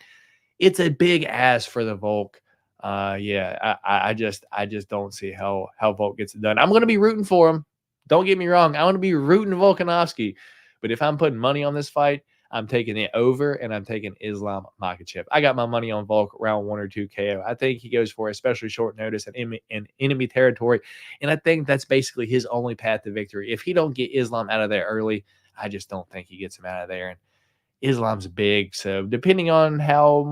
It's a big ass for the Volk. I just don't see how Volk gets it done. I'm going to be rooting for him. Don't get me wrong. I want to be rooting Volkanovski. But if I'm putting money on this fight, I'm taking it over, and I'm taking Islam Makachev. I got my money on Volk round 1 or 2 KO. I think he goes for especially short notice and in enemy territory, and I think that's basically his only path to victory. If he don't get Islam out of there early, I just don't think he gets him out of there. And Islam's big, so depending on how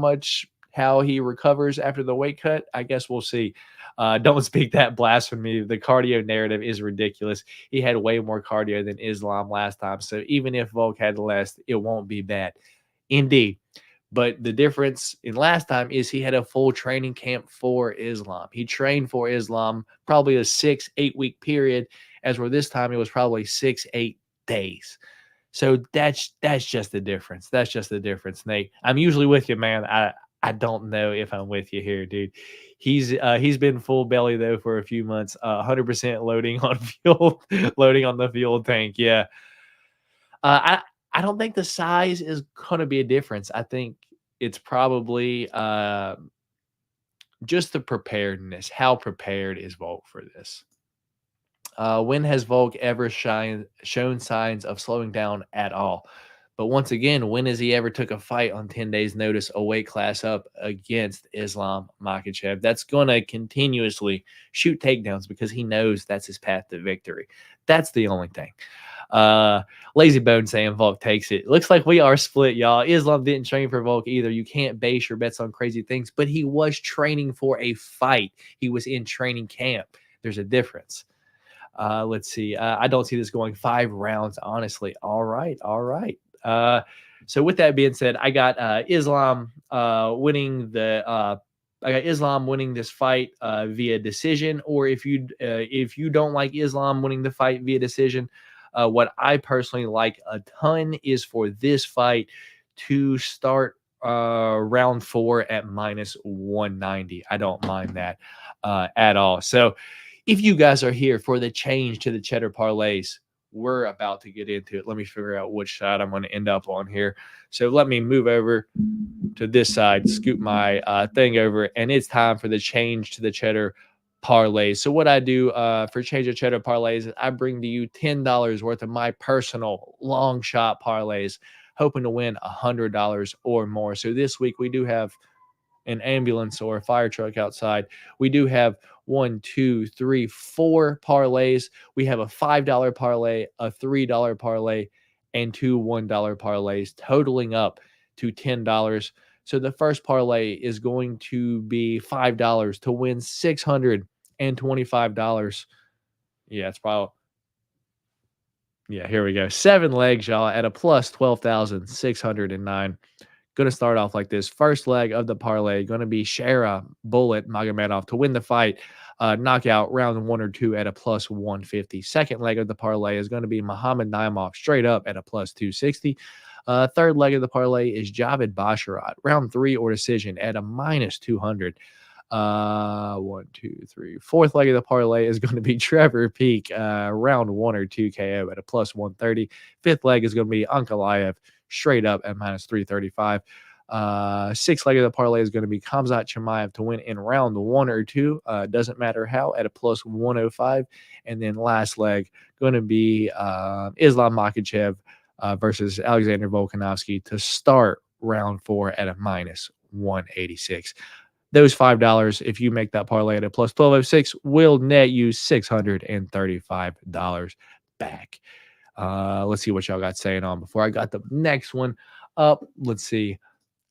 he recovers after the weight cut, I guess we'll see. Don't speak that blasphemy. The cardio narrative is ridiculous. He had way more cardio than Islam last time, so even if Volk had less, it won't be bad. Indeed. But the difference in last time is he had a full training camp for Islam. He trained for Islam probably a 6-8 week period, as where this time it was probably 6-8 days. So that's just the difference. That's just the difference, Nate. I'm usually with you, man. I don't know if I'm with you here, dude. He's been full belly though for a few months. 100% loading on fuel, loading on the fuel tank. Yeah. I don't think the size is going to be a difference. I think it's probably just the preparedness. How prepared is Volk for this? When has Volk ever shown signs of slowing down at all? But once again, when has he ever took a fight on 10 days' notice, a weight class up against Islam Makachev? That's going to continuously shoot takedowns because he knows that's his path to victory. That's the only thing. Lazy Bone saying Volk takes it. Looks like we are split, y'all. Islam didn't train for Volk either. You can't base your bets on crazy things, but he was training for a fight. He was in training camp. There's a difference. Let's see. I don't see this going 5 rounds, honestly. All right. So with that being said, I got Islam winning this fight via decision. Or if you don't like Islam winning the fight via decision, what I personally like a ton is for this fight to start round 4 at -190. I don't mind that at all. So if you guys are here for the change to the Cheddar parlays, we're about to get into it. Let me figure out which side I'm going to end up on here. So let me move over to this side, scoop my thing over, and it's time for the change to the Cheddar parlays. So what I do for change of Cheddar parlays is I bring to you $10 worth of my personal long shot parlays, hoping to win $100 or more. So this week we do have an ambulance or a fire truck outside. We do have 4 parlays. We have a $5 parlay, a $3 parlay, and 2 $1 parlays, totaling up to $10. So the first parlay is going to be $5 to win $625. Yeah, it's probably. Yeah, here we go. 7 legs, y'all, at a plus 12,609. Going to start off like this. First leg of the parlay going to be Shara Bullet Magomedov to win the fight, knockout round 1 or 2 at a plus 150. Second leg of the parlay is going to be Muhammad Naimov straight up at a plus 260. Third leg of the parlay is Javid Basharat, round 3 or decision at a minus 200. 1, 2, 3. Fourth leg of the parlay is going to be Trevor Peak, round 1 or 2 KO at a plus 130. Fifth leg is going to be Ankalaev straight up at minus 335. Sixth leg of the parlay is going to be Khamzat Chimaev to win in round 1 or 2. Doesn't matter how, at a plus 105. And then last leg going to be Islam Makachev versus Alexander Volkanovski to start round 4 at a minus 186. Those $5, if you make that parlay at a plus 1206, will net you $635 back. Let's see what y'all got saying on before I got the next one up. Let's see.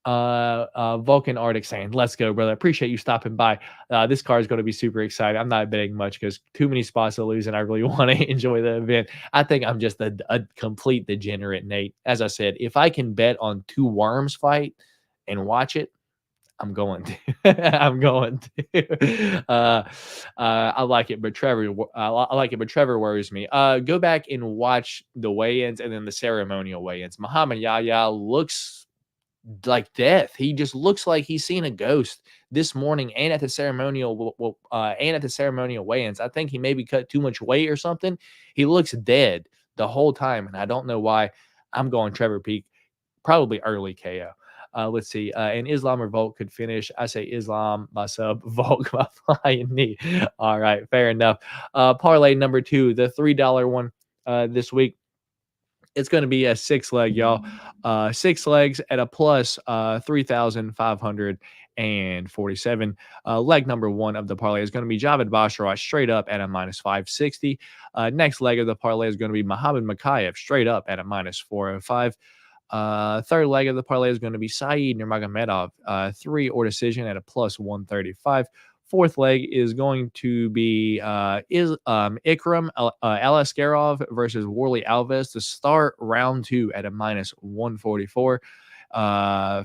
Vulcan Arctic saying, let's go, brother. Appreciate you stopping by. This card is going to be super exciting. I'm not betting much because too many spots to lose, and I really want to enjoy the event. I think I'm just a complete degenerate, Nate. As I said, if I can bet on 2 worms fight and watch it, I'm going to. I'm going to. I like it, but Trevor. I like it, but Trevor worries me. Go back and watch the weigh-ins and then the ceremonial weigh-ins. Muhammad Yahya looks like death. He just looks like he's seen a ghost this morning and at the ceremonial weigh-ins. I think he maybe cut too much weight or something. He looks dead the whole time, and I don't know why. I'm going Trevor Peak, probably early KO. Let's see. And Islam or Volk could finish. I say Islam by sub, Volk by flying knee. All right, fair enough. Parlay number 2, the $3 one this week. It's going to be a 6 leg, y'all. 6 legs at a plus 3,500. and 47. Leg number 1 of the parlay is going to be Javid Basharat straight up at a minus 560. Next leg of the parlay is going to be Muhammad Makachev straight up at a minus 405. Third leg of the parlay is going to be Saeed Nurmagomedov 3 or decision at a plus 135. Fourth leg is going to be Ikram Alaskarov versus Warley Alves to start round 2 at a minus 144.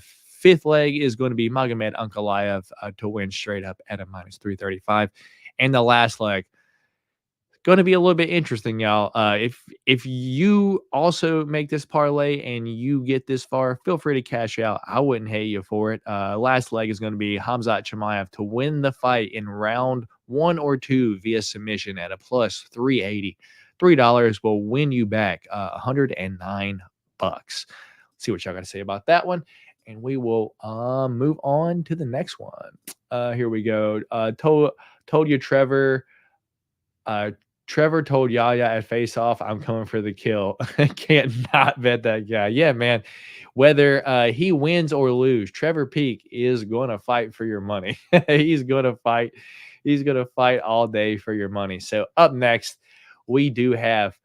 Fifth leg is going to be Magomed Ankalaev to win straight up at a minus 335. And the last leg, going to be a little bit interesting, y'all. If you also make this parlay and you get this far, feel free to cash out. I wouldn't hate you for it. Last leg is going to be Khamzat Chimaev to win the fight in round 1 or 2 via submission at a plus 380. $3 will win you back $109. Let's see what y'all got to say about that one. And we will move on to the next one. Here we go. Told you Trevor. Trevor told Yaya at Face Off, I'm coming for the kill. Can't not bet that guy. Yeah, man. Whether he wins or lose, Trevor Peak is going to fight for your money. He's going to fight. He's going to fight all day for your money. So up next, we do have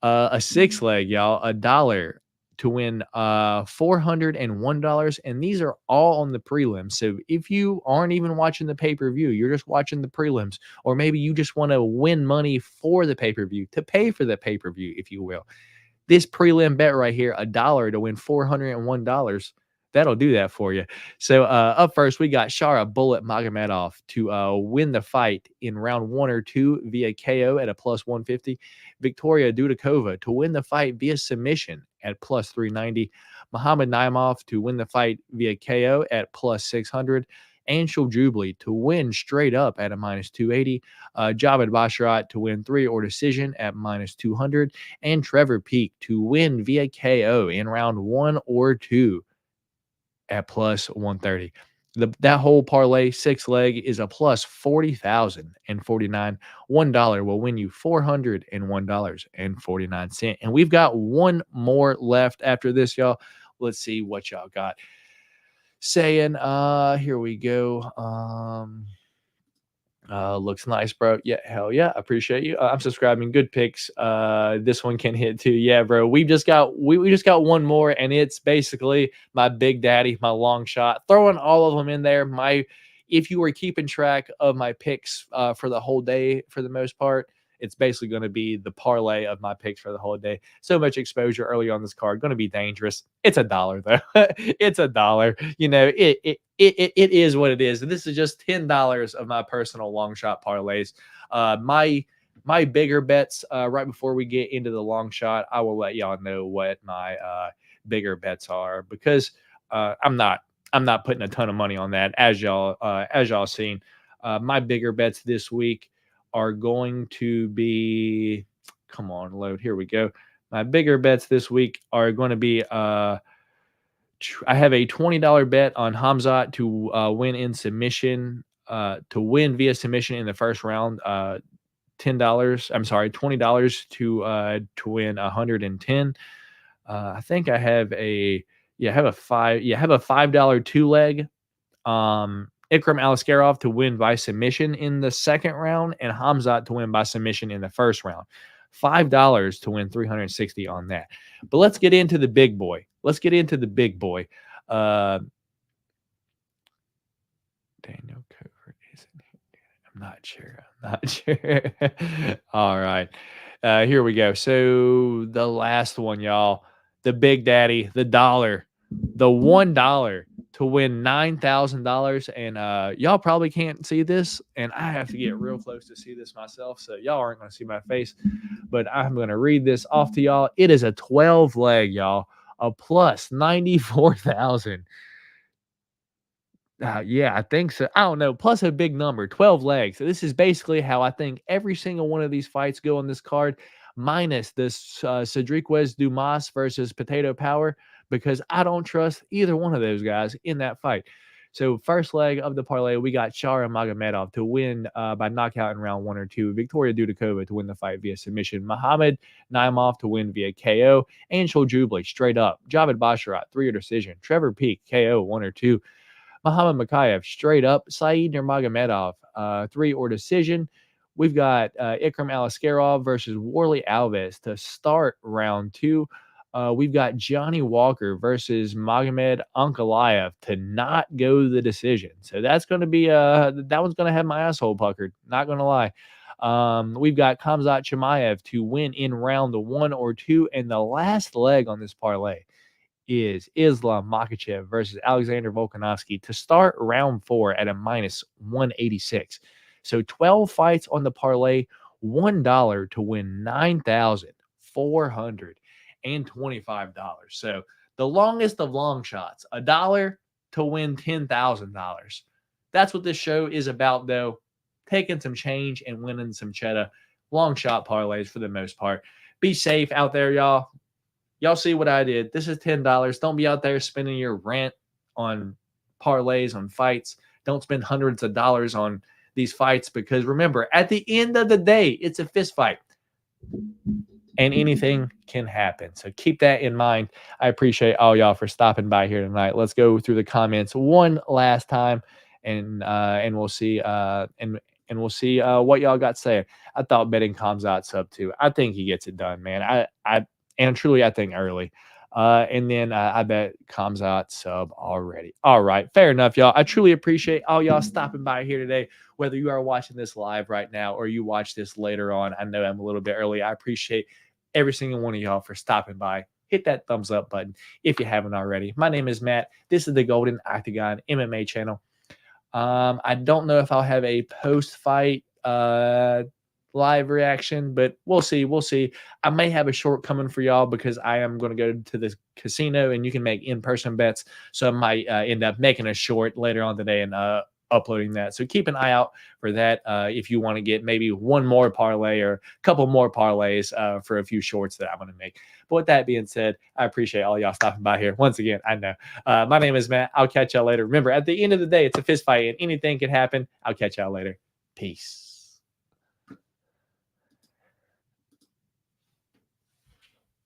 a 6 leg, y'all, $1 to win $401. And these are all on the prelims. So if you aren't even watching the pay-per-view, you're just watching the prelims, or maybe you just want to win money for the pay-per-view, to pay for the pay-per-view, if you will. This prelim bet right here, $1 to win $401. That'll do that for you. So up first, we got Shara Bullet Magomedov to win the fight in round 1 or 2 via KO at a plus 150. Victoria Dudakova to win the fight via submission at plus 390. Muhammad Naimov to win the fight via KO at plus 600. Anshul Jubli to win straight up at a minus 280. Javid Basharat to win 3 or decision at minus 200. And Trevor Peak to win via KO in round 1 or 2 at plus 130. That whole parlay 6 leg is a plus 40,049. $1 will win you $401.49. And we've got one more left after this, y'all. Let's see what y'all got saying. Here we go. Looks nice, bro. Yeah, hell yeah. Appreciate you. I'm subscribing. Good picks. This one can hit too. Yeah, bro. We just got one more, and it's basically my big daddy, my long shot. Throwing all of them in there. If you were keeping track of my picks for the whole day, for the most part, it's basically going to be the parlay of my picks for the whole day. So much exposure early on this card. Going to be dangerous. It's $1 though. It's $1. You know, it is what it is. And this is just $10 of my personal long shot parlays. My bigger bets, right before we get into the long shot, I will let y'all know what my bigger bets are, because I'm not putting a ton of money on that, as y'all seen. My bigger bets this week are going to be, come on, load. Here we go. My bigger bets this week are going to be, I have a $20 bet on Khamzat to win in submission, to win via submission in the first round. $20 to win 110. I think I have a $5 2-leg. Ikram Alaskarov to win by submission in the second round, and Khamzat to win by submission in the first round. $5 to win 360 on that. But let's get into the big boy. Daniel Covert isn't here. I'm not sure. All right. Here we go. So the last one, y'all. The big daddy, the dollar. The $1 to win $9,000. And y'all probably can't see this, and I have to get real close to see this myself, so y'all aren't going to see my face, but I'm going to read this off to y'all. It is a 12 leg, y'all, a plus 94,000. Yeah, I think so. I don't know. Plus a big number, 12 legs. So this is basically how I think every single one of these fights go on this card, minus this Cedriquez Dumas versus Potato Power, because I don't trust either one of those guys in that fight. So first leg of the parlay, we got Shara Magomedov to win by knockout in round 1 or 2. Victoria Dudakova to win the fight via submission. Muhammad Naimov to win via KO. Anshul Jubli straight up. Javid Basharat 3 or decision. Trevor Peak KO 1 or 2. Muhammad Makachev, straight up. Saeed Nurmagomedov, 3 or decision. We've got Ikram Aliskerov versus Warley Alves to start round 2. We've got Johnny Walker versus Magomed Ankalaev to not go the decision. So that's going to be that one's going to have my asshole puckered. Not going to lie. We've got Khamzat Chimaev to win in round 1 or 2, and the last leg on this parlay is Islam Makachev versus Alexander Volkanovski to start round 4 at a minus 186. So 12 fights on the parlay, $1 to win $9,425. So the longest of long shots, $1 to win $10,000. That's what this show is about, though. Taking some change and winning some cheddar. Long shot parlays for the most part. Be safe out there, y'all. Y'all see what I did. This is $10. Don't be out there spending your rent on parlays, on fights. Don't spend hundreds of dollars on these fights, because remember, at the end of the day, it's a fist fight and anything can happen. So keep that in mind. I appreciate all y'all for stopping by here tonight. Let's go through the comments one last time, and we'll see and we'll see what y'all got to say. I thought betting Khamzat sub 2. I think he gets it done, man. I truly, I think early. And then I bet Khamzat sub already. All right. Fair enough, y'all. I truly appreciate all y'all stopping by here today, whether you are watching this live right now or you watch this later on. I know I'm a little bit early. I appreciate every single one of y'all for stopping by. Hit that thumbs up button if you haven't already. My name is Matt. This is the Golden Octagon MMA channel. I don't know if I'll have a post-fight live reaction, but we'll see. We'll see. I may have a short coming for y'all because I am going to go to this casino and you can make in-person bets. So I might end up making a short later on today and uploading that. So keep an eye out for that if you want to get maybe one more parlay or a couple more parlays for a few shorts that I'm going to make. But with that being said, I appreciate all y'all stopping by here. Once again, I know. My name is Matt. I'll catch y'all later. Remember, at the end of the day, it's a fist fight and anything can happen. I'll catch y'all later. Peace.